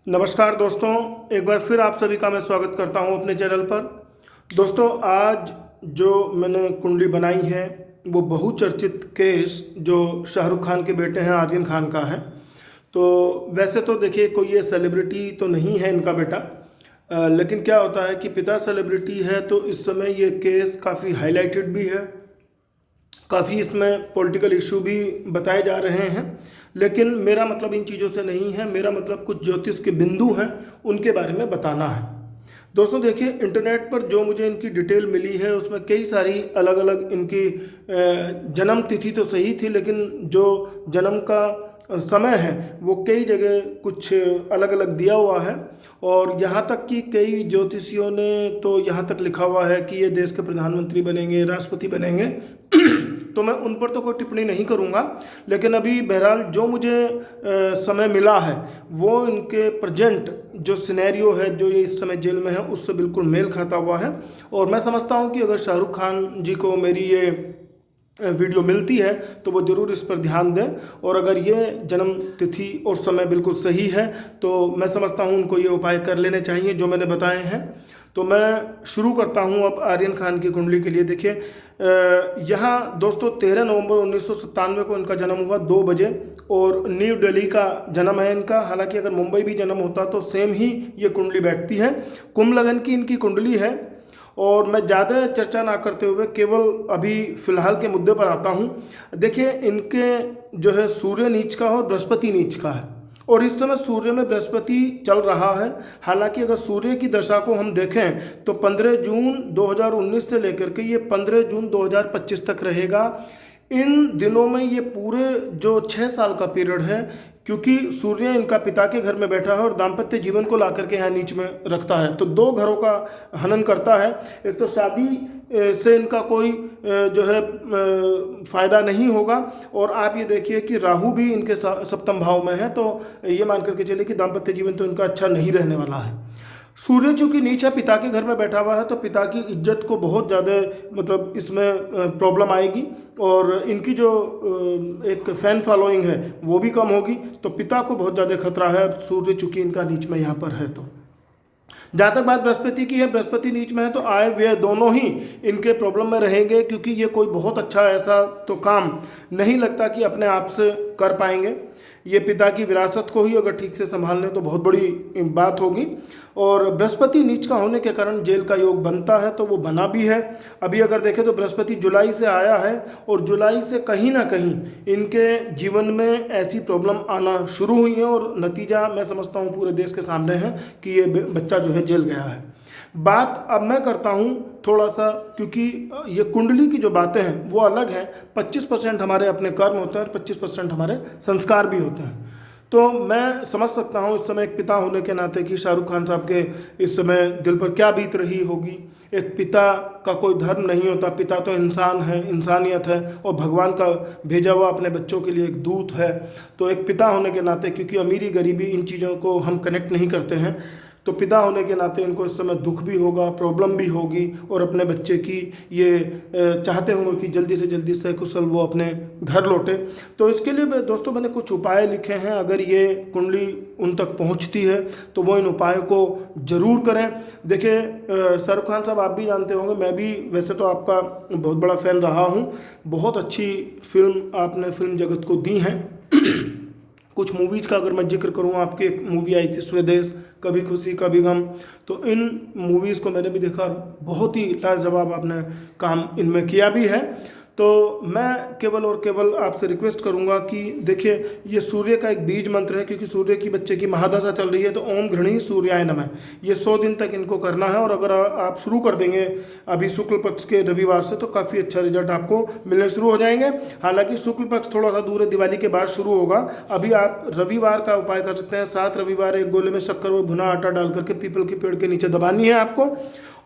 नमस्कार दोस्तों, एक बार फिर आप सभी का मैं स्वागत करता हूं अपने चैनल पर। दोस्तों, आज जो मैंने कुंडली बनाई है वो बहुचर्चित केस जो शाहरुख खान के बेटे हैं आर्यन खान का है। तो वैसे तो देखिए, कोई ये सेलिब्रिटी तो नहीं है इनका बेटा, लेकिन क्या होता है कि पिता सेलिब्रिटी है तो इस समय ये केस काफ़ी हाईलाइटेड भी है, काफ़ी इसमें पॉलिटिकल इशू भी बताए जा रहे हैं। लेकिन मेरा मतलब इन चीज़ों से नहीं है, मेरा मतलब कुछ ज्योतिष के बिंदु हैं उनके बारे में बताना है। दोस्तों देखिए, इंटरनेट पर जो मुझे इनकी डिटेल मिली है उसमें कई सारी अलग अलग इनकी जन्म तिथि तो सही थी, लेकिन जो जन्म का समय है वो कई जगह कुछ अलग अलग दिया हुआ है। और यहाँ तक कि कई ज्योतिषियों ने तो यहाँ तक लिखा हुआ है कि ये देश के प्रधानमंत्री बनेंगे, राष्ट्रपति बनेंगे। तो मैं उन पर तो कोई टिप्पणी नहीं करूँगा, लेकिन अभी बहरहाल जो मुझे समय मिला है वो इनके प्रेजेंट जो सिनेरियो है, जो ये इस समय जेल में है, उससे बिल्कुल मेल खाता हुआ है। और मैं समझता हूँ कि अगर शाहरुख खान जी को मेरी ये वीडियो मिलती है तो वो ज़रूर इस पर ध्यान दें। और अगर ये जन्म तिथि और समय बिल्कुल सही है तो मैं समझता हूँ उनको ये उपाय कर लेने चाहिए जो मैंने बताए हैं। तो मैं शुरू करता हूँ अब आर्यन खान की कुंडली के लिए। देखिए, यहाँ दोस्तों 13 नवंबर 1997 को इनका जन्म हुआ 2 बजे, और न्यू दिल्ली का जन्म है इनका। हालांकि अगर मुंबई भी जन्म होता तो सेम ही ये कुंडली बैठती है। कुंभ लगन की इनकी कुंडली है। और मैं ज़्यादा चर्चा ना करते हुए केवल अभी फ़िलहाल के मुद्दे पर आता हूँ। देखिए, इनके जो है सूर्य नीच का और बृहस्पति नीच का है, और इस समय सूर्य में बृहस्पति चल रहा है। हालांकि अगर सूर्य की दशा को हम देखें तो 15 जून 2019 से लेकर के ये 15 जून 2025 तक रहेगा। इन दिनों में ये पूरे जो 6 साल का पीरियड है, क्योंकि सूर्य इनका पिता के घर में बैठा है और दाम्पत्य जीवन को ला करके यहाँ नीच में रखता है, तो 2 घरों का हनन करता है। एक तो शादी से इनका कोई जो है फायदा नहीं होगा, और आप ये देखिए कि राहु भी इनके सप्तम भाव में है, तो ये मान करके चलिए कि दाम्पत्य जीवन तो इनका अच्छा नहीं रहने वाला है। सूर्य चूंकि नीच है, पिता के घर में बैठा हुआ है, तो पिता की इज्जत को बहुत ज़्यादा मतलब इसमें प्रॉब्लम आएगी, और इनकी जो एक फैन फॉलोइंग है वो भी कम होगी। तो पिता को बहुत ज़्यादा खतरा है सूर्य चूंकि इनका नीच में यहाँ पर है। तो जहाँ तक बात बृहस्पति की है, बृहस्पति नीच में है तो आय व्यय दोनों ही इनके प्रॉब्लम में रहेंगे, क्योंकि ये कोई बहुत अच्छा ऐसा तो काम नहीं लगता कि अपने आप से कर पाएंगे। ये पिता की विरासत को ही अगर ठीक से संभाल लें तो बहुत बड़ी बात होगी। और बृहस्पति नीच का होने के कारण जेल का योग बनता है, तो वो बना भी है। अभी अगर देखें तो बृहस्पति जुलाई से आया है, और जुलाई से कहीं ना कहीं इनके जीवन में ऐसी प्रॉब्लम आना शुरू हुई है, और नतीजा मैं समझता हूँ पूरे देश के सामने है कि ये बच्चा जो है जेल गया है। बात अब मैं करता हूँ थोड़ा सा, क्योंकि ये कुंडली की जो बातें हैं वो अलग हैं। 25% हमारे अपने कर्म होते हैं और 25% हमारे संस्कार भी होते हैं। तो मैं समझ सकता हूँ इस समय एक पिता होने के नाते कि शाहरुख खान साहब के इस समय दिल पर क्या बीत रही होगी। एक पिता का कोई धर्म नहीं होता, पिता तो इंसान है, इंसानियत है, और भगवान का भेजा हुआ अपने बच्चों के लिए एक दूत है। तो एक पिता होने के नाते, क्योंकि अमीरी गरीबी इन चीज़ों को हम कनेक्ट नहीं करते हैं, तो पिता होने के नाते इनको इस समय दुख भी होगा, प्रॉब्लम भी होगी, और अपने बच्चे की ये चाहते होंगे कि जल्दी से जल्दी सकुशल वो अपने घर लौटे। तो इसके लिए दोस्तों मैंने कुछ उपाय लिखे हैं। अगर ये कुंडली उन तक पहुंचती है तो वो इन उपायों को ज़रूर करें। देखिए, शाहरुख खान साहब आप भी जानते होंगे, मैं भी वैसे तो आपका बहुत बड़ा फ़ैन रहा हूँ। बहुत अच्छी फिल्म आपने फिल्म जगत को दी हैं। कुछ मूवीज़ का अगर मैं जिक्र करूँ, आपकी एक मूवी आई थी स्वदेश, कभी खुशी कभी गम, तो इन मूवीज़ को मैंने भी देखा, बहुत ही लाजवाब आपने काम इनमें किया भी है। तो मैं केवल और केवल आपसे रिक्वेस्ट करूंगा कि देखिए, ये सूर्य का एक बीज मंत्र है, क्योंकि सूर्य की बच्चे की महादशा चल रही है, तो ओम घृणी सूर्याय नमः ये 100 दिन तक इनको करना है। और अगर आप शुरू कर देंगे अभी शुक्ल पक्ष के रविवार से, तो काफ़ी अच्छा रिजल्ट आपको मिलने शुरू हो जाएंगे। हालांकि शुक्ल पक्ष थोड़ा सा दूर है, दिवाली के बाद शुरू होगा। अभी आप रविवार का उपाय कर सकते हैं। 7 रविवार एक गोले में शक्कर व भुना आटा डाल करके पीपल के पेड़ के नीचे दबानी है आपको,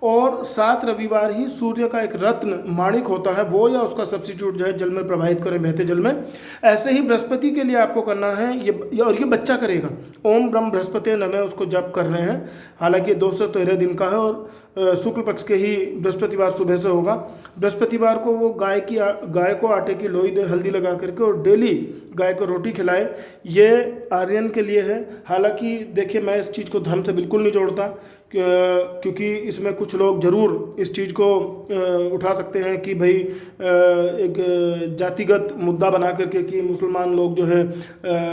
और 7 रविवार ही सूर्य का एक रत्न माणिक होता है वो, या उसका सब्स्टिट्यूट जो है जल में प्रवाहित करें, बहते जल में। ऐसे ही बृहस्पति के लिए आपको करना है और ये बच्चा करेगा, ओम ब्रह्म बृहस्पति नमः, उसको जप करने हैं। हालांकि 213 दिन का है, और शुक्ल पक्ष के ही बृहस्पतिवार सुबह से होगा। बृहस्पतिवार को वो गाय को आटे की लोई दे हल्दी लगा करके और डेली गाय को रोटी खिलाए। ये आर्यन के लिए है। हालांकि देखिए, मैं इस चीज़ को धर्म से बिल्कुल नहीं जोड़ता, क्योंकि इसमें कुछ लोग ज़रूर इस चीज़ को उठा सकते हैं कि भाई एक जातिगत मुद्दा बना करके कि मुसलमान लोग जो है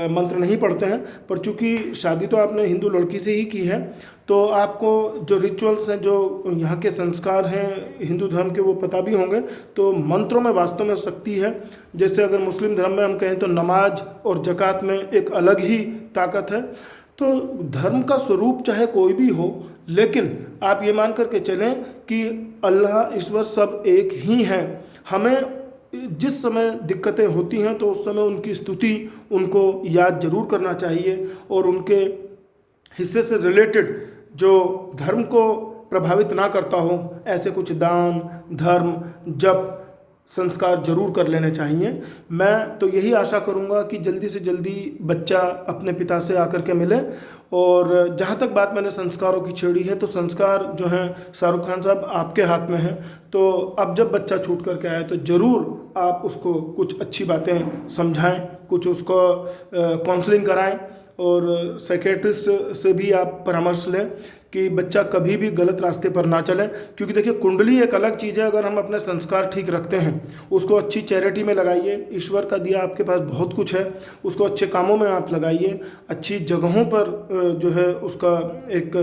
मंत्र नहीं पढ़ते हैं। पर चूँकि शादी तो आपने हिंदू लड़की से ही की है, तो आपको जो रिचुअल्स हैं, जो यहाँ के संस्कार हैं हिंदू धर्म के, वो पता भी होंगे। तो मंत्रों में वास्तव में शक्ति है। जैसे अगर मुस्लिम धर्म में हम कहें तो नमाज और ज़कात में एक अलग ही ताकत है। तो धर्म का स्वरूप चाहे कोई भी हो, लेकिन आप ये मान करके चलें कि अल्लाह ईश्वर सब एक ही हैं। हमें जिस समय दिक्कतें होती हैं तो उस समय उनकी स्तुति, उनको याद जरूर करना चाहिए, और उनके हिस्से से रिलेटेड जो धर्म को प्रभावित ना करता हो, ऐसे कुछ दान, धर्म, जप, संस्कार जरूर कर लेने चाहिए। मैं तो यही आशा करूंगा कि जल्दी से जल्दी बच्चा अपने पिता से आकर के मिले। और जहाँ तक बात मैंने संस्कारों की छेड़ी है, तो संस्कार जो हैं शाहरुख खान साहब आपके हाथ में हैं। तो अब जब बच्चा छूट करके आए तो ज़रूर आप उसको कुछ अच्छी बातें समझाएं, कुछ उसको काउंसलिंग कराएं, और साइकेट्रिस्ट से भी आप परामर्श लें कि बच्चा कभी भी गलत रास्ते पर ना चले। क्योंकि देखिए, कुंडली एक अलग चीज़ है। अगर हम अपने संस्कार ठीक रखते हैं, उसको अच्छी चैरिटी में लगाइए, ईश्वर का दिया आपके पास बहुत कुछ है, उसको अच्छे कामों में आप लगाइए, अच्छी जगहों पर जो है उसका एक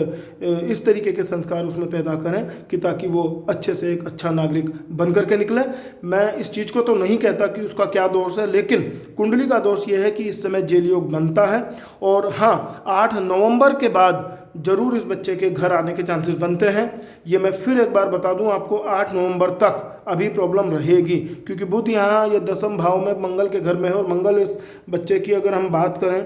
इस तरीके के संस्कार उसमें पैदा करें कि ताकि वो अच्छे से एक अच्छा नागरिक बन करके निकले। मैं इस चीज़ को तो नहीं कहता कि उसका क्या दोष है, लेकिन कुंडली का दोष ये है कि इस समय जेल योग बनता है। और हाँ, 8 नवंबर के बाद जरूर इस बच्चे के घर आने के चांसेस बनते हैं। ये मैं फिर एक बार बता दूं आपको, 8 नवंबर तक अभी प्रॉब्लम रहेगी, क्योंकि बुध यहाँ ये 10वें भाव में मंगल के घर में है, और मंगल इस बच्चे की अगर हम बात करें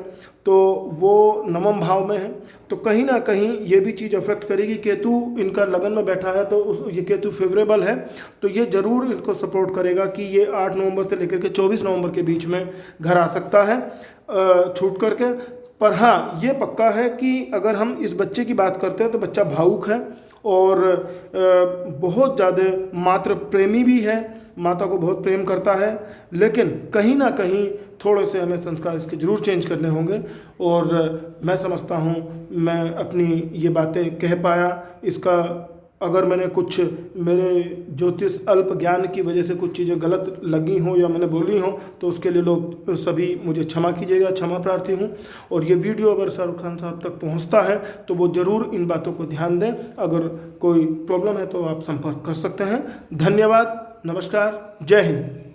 तो वो 9वें भाव में है। तो कहीं ना कहीं ये भी चीज़ अफेक्ट करेगी। केतु इनका लगन में बैठा है, तो ये केतु फेवरेबल है, तो ये ज़रूर इसको सपोर्ट करेगा कि ये 8 नवंबर से लेकर के 24 नवंबर के बीच में घर आ सकता है छूट करके। पर हाँ, ये पक्का है कि अगर हम इस बच्चे की बात करते हैं तो बच्चा भावुक है और बहुत ज़्यादा मातृ प्रेमी भी है, माता को बहुत प्रेम करता है। लेकिन कहीं ना कहीं थोड़े से हमें संस्कार इसके ज़रूर चेंज करने होंगे। और मैं समझता हूँ मैं अपनी ये बातें कह पाया। इसका अगर मैंने कुछ मेरे ज्योतिष अल्प ज्ञान की वजह से कुछ चीज़ें गलत लगी हों या मैंने बोली हों, तो उसके लिए लोग सभी मुझे क्षमा कीजिएगा, क्षमा प्रार्थी हूँ। और ये वीडियो अगर शाहरुख खान साहब तक पहुँचता है तो वो ज़रूर इन बातों को ध्यान दें। अगर कोई प्रॉब्लम है तो आप संपर्क कर सकते हैं। धन्यवाद, नमस्कार, जय हिंद।